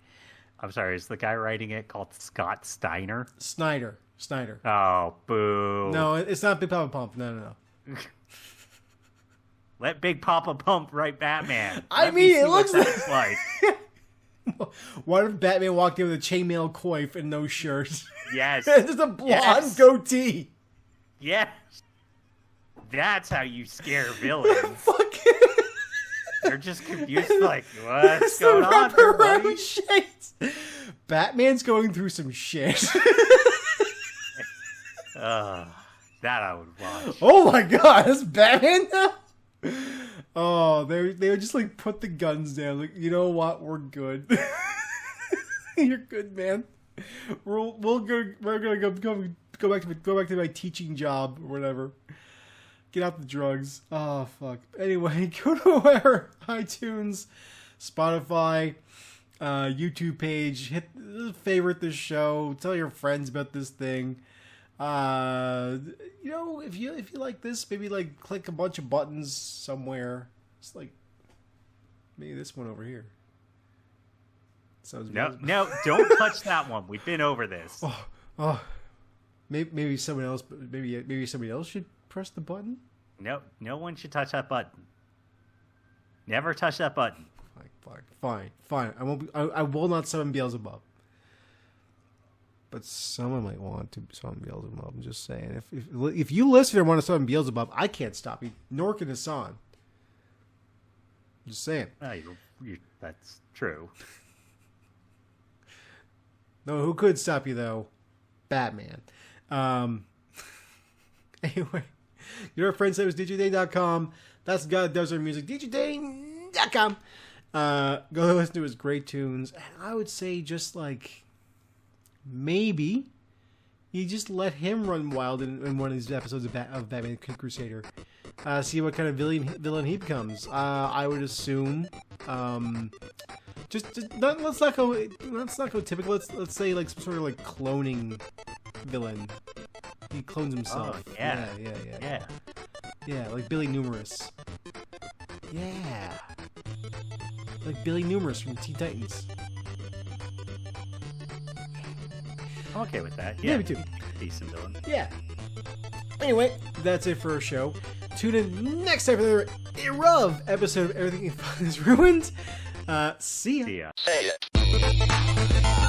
I'm sorry, is the guy writing it called Scott Steiner? Snyder. Oh, boo. No, it's not Big Papa Pump. No. Let Big Papa Pump write Batman. I mean, it looks what that's like. What if Batman walked in with a chainmail coif and no shirt? Yes. Just a blonde goatee. Yes. That's how you scare villains. Fuck. They're just confused, like, what's going on here, buddy? Shit. Batman's going through some shit. That I would watch. Oh my god, that's Batman now? Oh, they would just like put the guns down. Like, you know what? We're good. You're good, man. We're gonna go back to my teaching job or whatever. Get out the drugs. Oh, fuck. Anyway, go to our iTunes, Spotify, YouTube page. Favorite this show. Tell your friends about this thing. If you like this, maybe like click a bunch of buttons somewhere. It's like maybe this one over here. Sounds no, don't touch that one. We've been over this. Oh. Maybe someone else. Maybe somebody else should press the button. No one should touch that button. Never touch that button. Fine. I won't. I will not summon Beelzebub. But someone might want to summon Beelzebub. I'm just saying. If you listener want to summon Beelzebub, I can't stop you. Nor can Hassan. Just saying. That's true. No, who could stop you though? Batman. Anyway, your friend said it was DJDane.com. That's the guy that does our music. DJDane.com. Go listen to his great tunes. And I would say just like maybe You just let him run wild in one of these episodes of Batman Crusader. See what kind of villain he becomes. I would assume. Let's not go typical. Let's say like some sort of like cloning villain. He clones himself. Oh, yeah. Yeah, like Billy Numerous. Yeah. Like Billy Numerous from Teen Titans. I'm okay with that. Yeah, me too. Decent villain. Yeah. Anyway, that's it for our show. Tune in next time for another Eruv episode of Everything is Ruined. See ya. See ya.